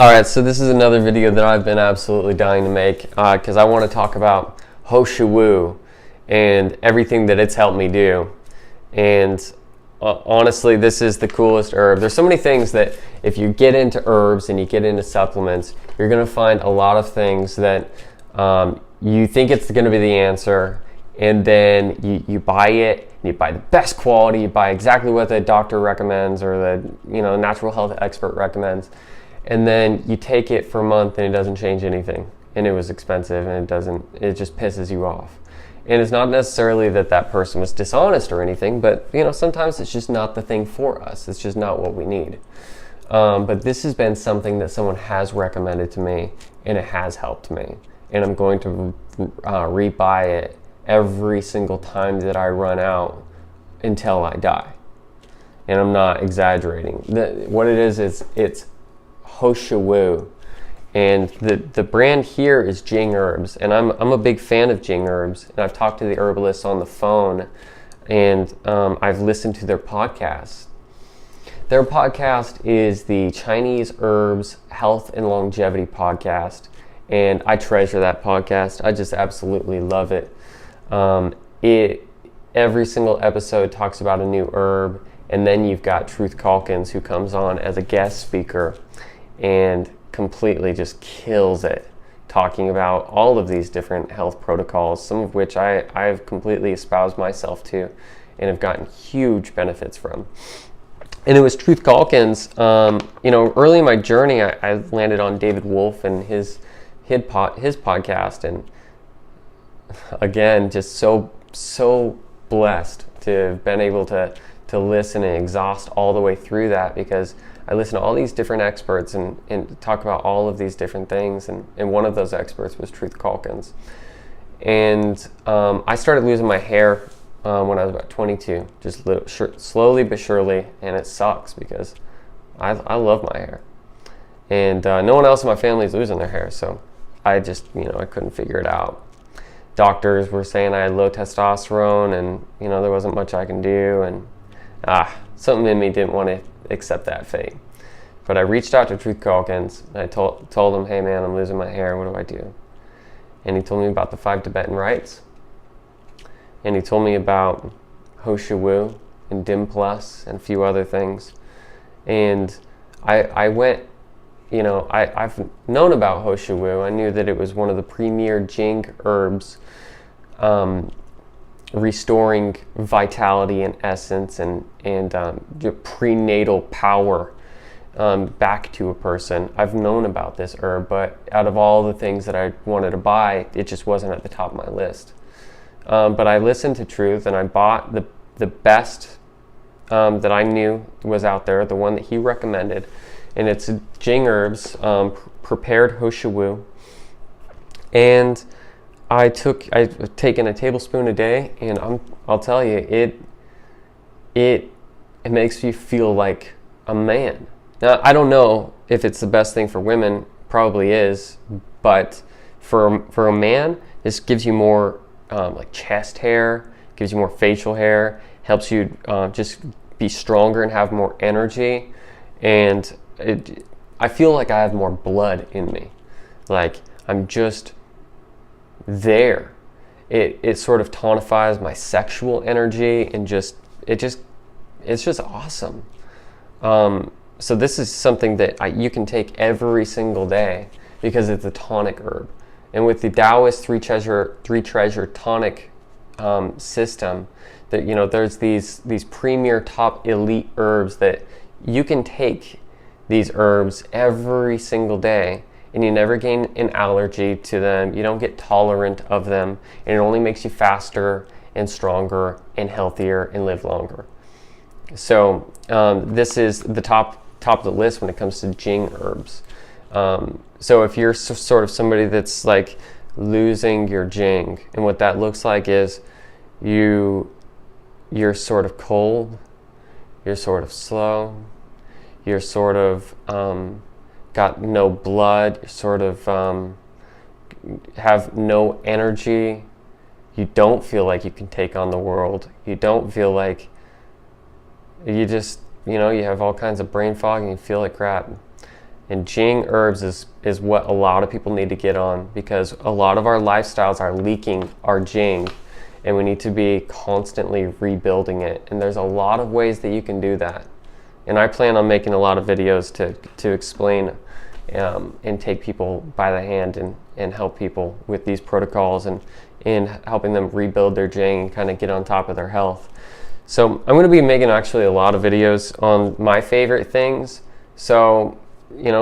Alright, so this is another video that I've been absolutely dying to make because I want to talk about He Shou Wu and everything that it's helped me do. And honestly, this is the coolest herb. There's so many things that if you get into herbs and you get into supplements, you're going to find a lot of things that you think it's going to be the answer, and then you buy it, you buy the best quality, you buy exactly what the doctor recommends or the natural health expert recommends. And then you take it for a month and it doesn't change anything, and it was expensive, and it just pisses you off. And it's not necessarily that that person was dishonest or anything, but sometimes it's just not the thing for us. It's just not what we need. But this has been something that someone has recommended to me, and it has helped me. And I'm going to rebuy it every single time that I run out until I die. And I'm not exaggerating. What it is it's He Shou Wu, and the brand here is Jing herbs, and I'm a big fan of Jing herbs, and I've talked to the herbalists on the phone, and I've listened to their podcast. Their podcast is the Chinese Herbs Health and Longevity podcast, and I treasure that podcast. I just absolutely love it. Every single episode talks about a new herb, and then you've got Truth Calkins, who comes on as a guest speaker and completely just kills it, talking about all of these different health protocols, some of which I've completely espoused myself to and have gotten huge benefits from. And it was Truth Calkins. Early in my journey, I landed on David Wolf and his podcast, and again, just so blessed to have been able to listen and exhaust all the way through that, because I listen to all these different experts and talk about all of these different things, and one of those experts was Truth Calkins. And I started losing my hair when I was about 22, just slowly but surely, and it sucks because I love my hair. And no one else in my family is losing their hair, so I just, I couldn't figure it out. Doctors were saying I had low testosterone, and there wasn't much I can do, and something in me didn't want to accept that fate. But I reached out to Truth Calkins, and I told him, hey man, I'm losing my hair, what do I do? And he told me about the 5 Tibetan rites, and he told me about He Shou Wu and Dim Plus and a few other things. And I went, I've known about He Shou Wu. I knew that it was one of the premier Jing herbs, restoring vitality and essence and prenatal power back to a person. I've known about this herb, but out of all the things that I wanted to buy, it just wasn't at the top of my list. But I listened to Truth, and I bought the best that I knew was out there, the one that he recommended, and it's Jing herbs, prepared He Shou Wu. And I've taken a tablespoon a day, and I'll tell you, it makes you feel like a man. Now, I don't know if it's the best thing for women, probably is, but for a man, this gives you more like chest hair, gives you more facial hair, helps you just be stronger and have more energy, and I feel like I have more blood in me, like I'm just there. It sort of tonifies my sexual energy, and it's just awesome. So this is something that you can take every single day because it's a tonic herb. And with the Taoist three treasure tonic system, that there's these premier top elite herbs that you can take these herbs every single day, and you never gain an allergy to them. You don't get tolerant of them, and it only makes you faster and stronger and healthier and live longer. So this is the top of the list when it comes to Jing herbs. So if you're sort of somebody that's like losing your Jing, and what that looks like is you're sort of cold, you're sort of slow, you're sort of got no blood, you sort of have no energy, you don't feel like you can take on the world, you don't feel like you just, you have all kinds of brain fog and you feel like crap. And Jing herbs is what a lot of people need to get on, because a lot of our lifestyles are leaking our Jing, and we need to be constantly rebuilding it. And there's a lot of ways that you can do that. And I plan on making a lot of videos to explain and take people by the hand and help people with these protocols and helping them rebuild their Jing and kind of get on top of their health. So I'm going to be making actually a lot of videos on my favorite things. So,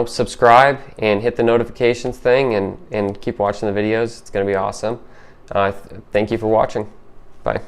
subscribe and hit the notifications thing and keep watching the videos. It's going to be awesome. Thank you for watching. Bye.